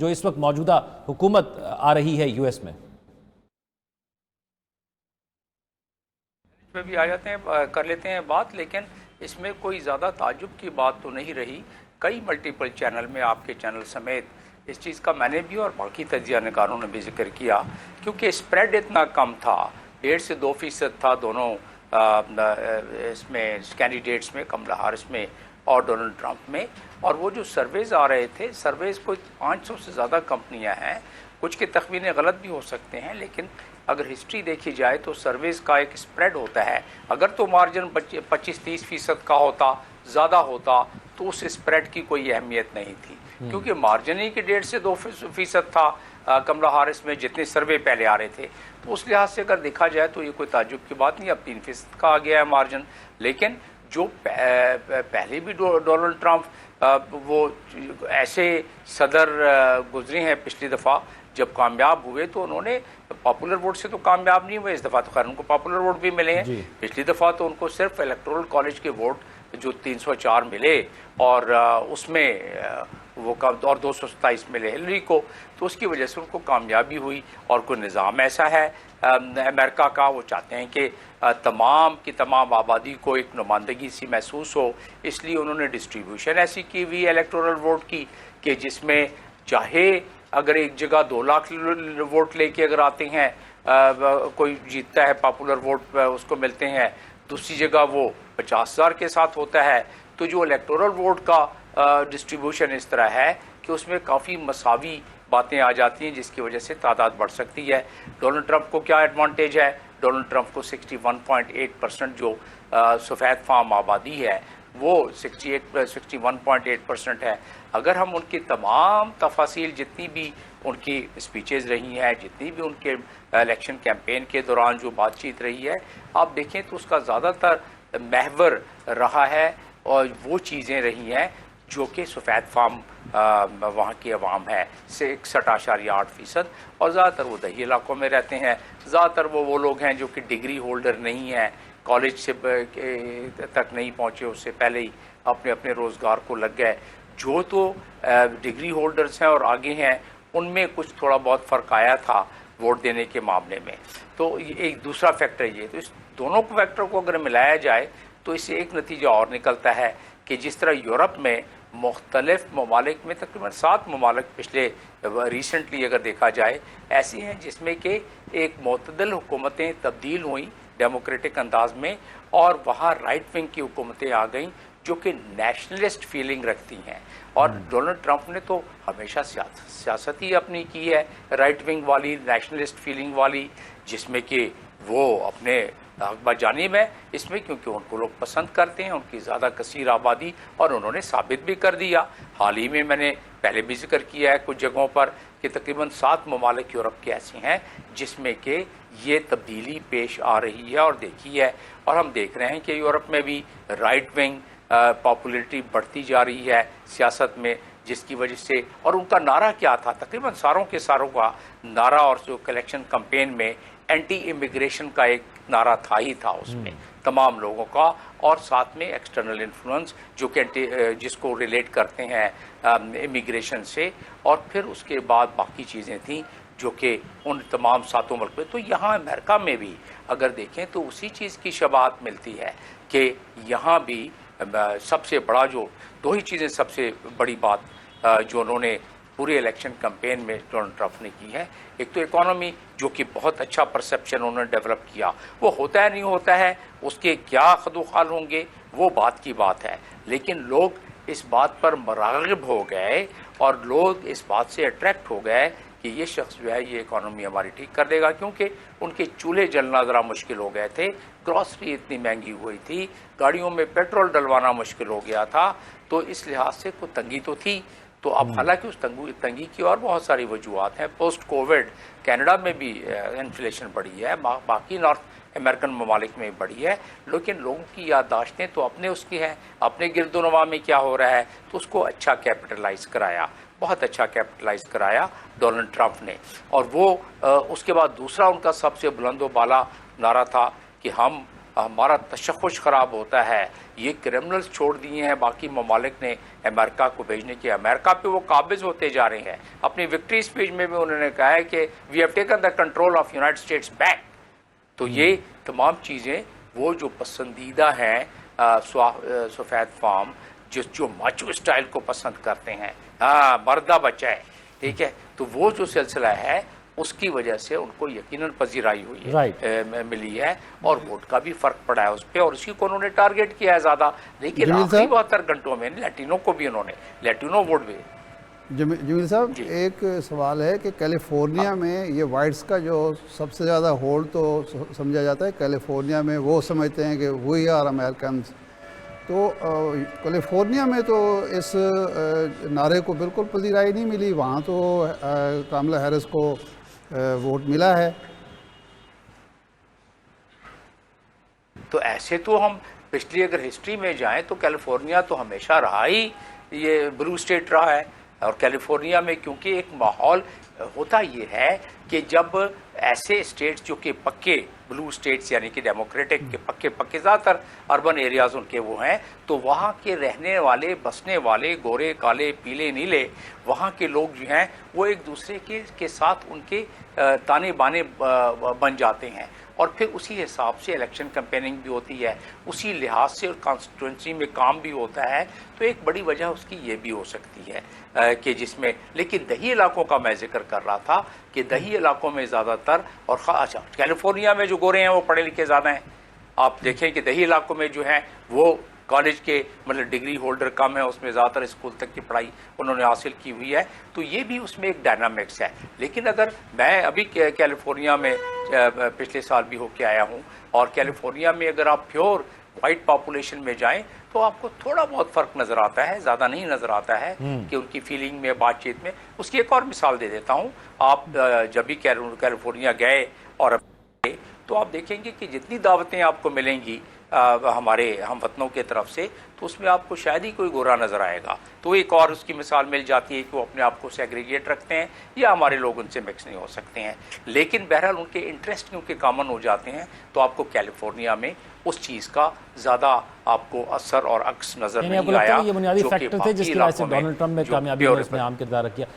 جو اس وقت موجودہ حکومت آ رہی ہے یو ایس میں؟ میں بھی آ جاتے ہیں، کر لیتے ہیں بات، لیکن اس میں کوئی زیادہ تعجب کی بات تو نہیں رہی۔ کئی ملٹیپل چینل میں، آپ کے چینل سمیت، اس چیز کا میں نے بھی اور باقی تجزیہ نگاروں نے بھی ذکر کیا، کیونکہ اسپریڈ اتنا کم تھا، 1.5 سے 2% تھا دونوں اس میں کینڈیڈیٹس میں، کملا ہارس میں اور ڈونلڈ ٹرمپ میں۔ اور وہ جو سرویز آ رہے تھے، سرویز کوئی 500 سے زیادہ کمپنیاں ہیں، کچھ کے تخمینے غلط بھی ہو سکتے ہیں، لیکن اگر ہسٹری دیکھی جائے تو سرویز کا ایک اسپریڈ ہوتا ہے۔ اگر تو مارجن 25-30% کا ہوتا، زیادہ ہوتا، تو اس اسپریڈ کی کوئی اہمیت نہیں تھی، کیونکہ مارجن ہی کہ 1.5 سے 2% تھا کملا ہارس میں، جتنے سروے پہلے آ رہے تھے۔ تو اس لحاظ سے اگر دیکھا جائے تو یہ کوئی تعجب کی بات نہیں، اب 3% کا آ گیا ہے مارجن۔ لیکن جو پہلے بھی ڈونلڈ ٹرمپ وہ ایسے صدر گزرے ہیں پچھلی دفعہ، جب کامیاب ہوئے تو انہوں نے پاپولر ووٹ سے تو کامیاب نہیں ہوئے، اس دفعہ تو خیر ان کو پاپولر ووٹ بھی ملے ہیں۔ پچھلی دفعہ تو ان کو صرف الیکٹورل کالج کے ووٹ جو 304 ملے، اور اس میں وہ اور 227 ملے ہلری کو، تو اس کی وجہ سے ان کو کامیابی ہوئی۔ اور کوئی نظام ایسا ہے امریکہ کا، وہ چاہتے ہیں کہ تمام کی تمام آبادی کو ایک نمائندگی سی محسوس ہو، اس لیے انہوں نے ڈسٹریبیوشن ایسی کی ہوئی الیکٹورل ووٹ کی کہ جس میں چاہے اگر ایک جگہ 2 لاکھ ووٹ لے کے اگر آتے ہیں، کوئی جیتتا ہے پاپولر ووٹ اس کو ملتے ہیں، دوسری جگہ وہ 50,000 کے ساتھ ہوتا ہے، تو جو الیکٹورل ووٹ کا ڈسٹریبیوشن اس طرح ہے کہ اس میں کافی مساوی باتیں آ جاتی ہیں، جس کی وجہ سے تعداد بڑھ سکتی ہے۔ ڈونلڈ ٹرمپ کو کیا ایڈوانٹیج ہے؟ ڈونلڈ ٹرمپ کو 61.8% جو سفید فام آبادی ہے وہ 61.8% ہے۔ اگر ہم ان کی تمام تفاصیل، جتنی بھی ان کی اسپیچز رہی ہیں، جتنی بھی ان کے الیکشن کیمپین کے دوران جو بات چیت رہی ہے، آپ دیکھیں تو اس کا زیادہ تر محور رہا ہے اور وہ چیزیں رہی ہیں جو کہ سفید فام وہاں کی عوام ہے، 61.8%، اور زیادہ تر وہ دیہی علاقوں میں رہتے ہیں، زیادہ تر وہ لوگ ہیں جو کہ ڈگری ہولڈر نہیں ہیں، کالج سے تک نہیں پہنچے، اس سے پہلے ہی اپنے اپنے روزگار کو لگ گئے۔ جو تو ڈگری ہولڈرز ہیں اور آگے ہیں، ان میں کچھ تھوڑا بہت فرق آیا تھا ووٹ دینے کے معاملے میں۔ تو ایک دوسرا فیکٹر یہ، تو اس دونوں فیکٹر کو اگر ملایا جائے تو اس سے ایک نتیجہ اور نکلتا ہے کہ جس طرح یورپ میں مختلف ممالک میں تقریباً 7 ممالک پچھلے ریسنٹلی اگر دیکھا جائے ایسی ہیں جس میں کہ ایک معتدل حکومتیں تبدیل ہوئیں ڈیموکریٹک انداز میں، اور وہاں رائٹ ونگ کی حکومتیں آ گئیں جو کہ نیشنلسٹ فیلنگ رکھتی ہیں۔ اور ڈونلڈ ٹرمپ نے تو ہمیشہ سیاست ہی اپنی کی ہے رائٹ ونگ والی، نیشنلسٹ فیلنگ والی، جس میں کہ وہ اپنے حق جانب ہے اس میں، کیونکہ ان کو لوگ پسند کرتے ہیں، ان کی زیادہ کثیر آبادی، اور انہوں نے ثابت بھی کر دیا۔ حال ہی میں نے پہلے بھی ذکر کیا ہے کچھ جگہوں پر کہ تقریباً 7 ممالک یورپ کے ایسے ہیں جس میں کہ یہ تبدیلی پیش آ رہی ہے اور دیکھی ہے، اور ہم دیکھ رہے ہیں کہ یورپ میں بھی رائٹ ونگ پاپولیرٹی بڑھتی جا رہی ہے سیاست میں، جس کی وجہ سے، اور ان کا نعرہ کیا تھا، تقریباً ساروں کے ساروں کا نعرہ، اور جو الیکشن کمپین میں اینٹی امیگریشن کا ایک نعرہ تھا ہی تھا اس میں تمام لوگوں کا، اور ساتھ میں ایکسٹرنل انفلوئنس جو کہ جس کو ریلیٹ کرتے ہیں امیگریشن سے، اور پھر اس کے بعد باقی چیزیں تھیں جو کہ ان تمام 7 ملک میں۔ تو یہاں امریکہ میں بھی اگر دیکھیں تو اسی چیز کی شباہت ملتی ہے کہ یہاں بھی سب سے بڑا جو 2 ہی چیزیں، سب سے بڑی بات جو انہوں نے پورے الیکشن کمپین میں ڈونلڈ ٹرمپ نے کی ہے، ایک تو اکانومی جو کہ بہت اچھا پرسیپشن انہوں نے ڈیولپ کیا، وہ ہوتا ہے نہیں ہوتا ہے، اس کے کیا خد و خال ہوں گے وہ بات کی بات ہے، لیکن لوگ اس بات پر مراغب ہو گئے اور لوگ اس بات سے اٹریکٹ ہو گئے کہ یہ شخص جو ہے یہ اکانومی ہماری ٹھیک کر دے گا، کیونکہ ان کے چولہے جلنا ذرا مشکل ہو گئے تھے، گروسری اتنی مہنگی ہوئی تھی، گاڑیوں میں پیٹرول ڈلوانا مشکل ہو گیا تھا، تو اس لحاظ سے کوئی تنگی تو تھی۔ تو اب حالانکہ اس تنگی کی اور بہت ساری وجوہات ہیں، پوسٹ کووڈ کینیڈا میں بھی انفلیشن بڑھی ہے، باقی نارتھ امریکن ممالک میں بڑھی ہے، لیکن لوگوں کی یادداشتیں تو اپنے اس کی ہیں، اپنے گرد و نواح میں کیا ہو رہا ہے، تو اس کو اچھا کیپٹلائز کرایا، بہت اچھا کیپٹلائز کرایا ڈونلڈ ٹرمپ نے۔ اور وہ اس کے بعد دوسرا ان کا سب سے بلند و بالا نعرہ تھا کہ ہم ہمارا تشخص خراب ہوتا ہے. یہ کرمنلز چھوڑ دیے ہیں باقی ممالک نے امریکہ کو بھیجنے کے. امریکہ پہ وہ قابض ہوتے جا رہے ہیں. اپنی وکٹری اسپیچ میں بھی انہوں نے کہا ہے کہ we have taken the control of United States back. تو یہ تمام چیزیں وہ جو پسندیدہ ہیں سفید فام جو ماچو اسٹائل کو پسند کرتے ہیں, ہاں مردہ بچہ ہے, ٹھیک ہے, تو وہ جو سلسلہ ہے اس کی وجہ سے ان کو یقیناً پذیرائی ہوئی ہے, ملی ہے, اور ووٹ کا بھی فرق پڑا ہے اس پہ, اور اسی کو انہوں نے ٹارگٹ کیا ہے زیادہ. لیکن آخری 72 گھنٹوں میں لیٹینو کو بھی انہوں نے لیٹینو ووٹ بھی. جمیل صاحب ایک سوال ہے کہ کیلیفورنیا میں یہ وائٹس کا جو سب سے زیادہ ہولڈ تو سمجھا جاتا ہے کیلیفورنیا میں, وہ سمجھتے ہیں کہ وی آر امیریکنز. تو کیلیفورنیا میں تو اس نعرے کو بالکل پذیرائی نہیں ملی, وہاں تو کاملا ہیرس کو ووٹ ملا ہے. تو ایسے تو ہم پچھلی اگر ہسٹری میں جائیں تو کیلیفورنیا تو ہمیشہ رہا ہی یہ بلو اسٹیٹ رہا ہے. اور کیلیفورنیا میں کیونکہ ایک ماحول ہوتا یہ ہے کہ جب ایسے اسٹیٹس جو کہ پکے بلو اسٹیٹس یعنی کہ ڈیموکریٹک کے پکے زیادہ تر اربن ایریاز ان کے وہ ہیں, تو وہاں کے رہنے والے بسنے والے گورے کالے پیلے نیلے وہاں کے لوگ جو ہیں وہ ایک دوسرے کے ساتھ ان کے تانے بانے بن جاتے ہیں, اور پھر اسی حساب سے الیکشن کمپیننگ بھی ہوتی ہے, اسی لحاظ سے کانسٹیٹوئنسی میں کام بھی ہوتا ہے. تو ایک بڑی وجہ اس کی یہ بھی ہو سکتی ہے کہ جس میں, لیکن دیہی علاقوں کا میں ذکر کر رہا تھا کہ دیہی علاقوں میں زیادہ تر, اور اچھا کیلیفورنیا میں جو گورے ہیں وہ پڑھے لکھے زیادہ ہیں. آپ دیکھیں کہ دیہی علاقوں میں جو ہیں وہ کالج کے مطلب ڈگری ہولڈر کم ہے, اس میں زیادہ تر اسکول تک کی پڑھائی انہوں نے حاصل کی ہوئی ہے. تو یہ بھی اس میں ایک ڈائنامکس ہے. لیکن اگر میں ابھی کیلیفورنیا میں پچھلے سال بھی ہو کے آیا ہوں, اور کیلیفورنیا میں اگر آپ پیور وائٹ پاپولیشن میں جائیں تو آپ کو تھوڑا بہت فرق نظر آتا ہے, زیادہ نہیں نظر آتا ہے کہ ان کی فیلنگ میں, بات چیت میں. اس کی ایک اور مثال دے دیتا ہوں. آپ جب بھی کیلیفورنیا گئے اور تو آپ دیکھیں گے کہ جتنی دعوتیں آپ کو ملیں گی ہمارے ہم وطنوں کے طرف سے, تو اس میں آپ کو شاید ہی کوئی گورا نظر آئے گا. تو ایک اور اس کی مثال مل جاتی ہے کہ وہ اپنے آپ کو سیگریگیٹ رکھتے ہیں یا ہمارے لوگ ان سے مکس نہیں ہو سکتے ہیں. لیکن بہرحال ان کے انٹرسٹ کیونکہ کامن ہو جاتے ہیں, تو آپ کو کیلیفورنیا میں اس چیز کا زیادہ آپ کو اثر اور عکس نظر نہیں آیا. یہ بنیادی فیکٹر تھے جس کی وجہ سے ڈونلڈ ٹرمپ میں کامیابی نے اس میں اہم کردار کیا.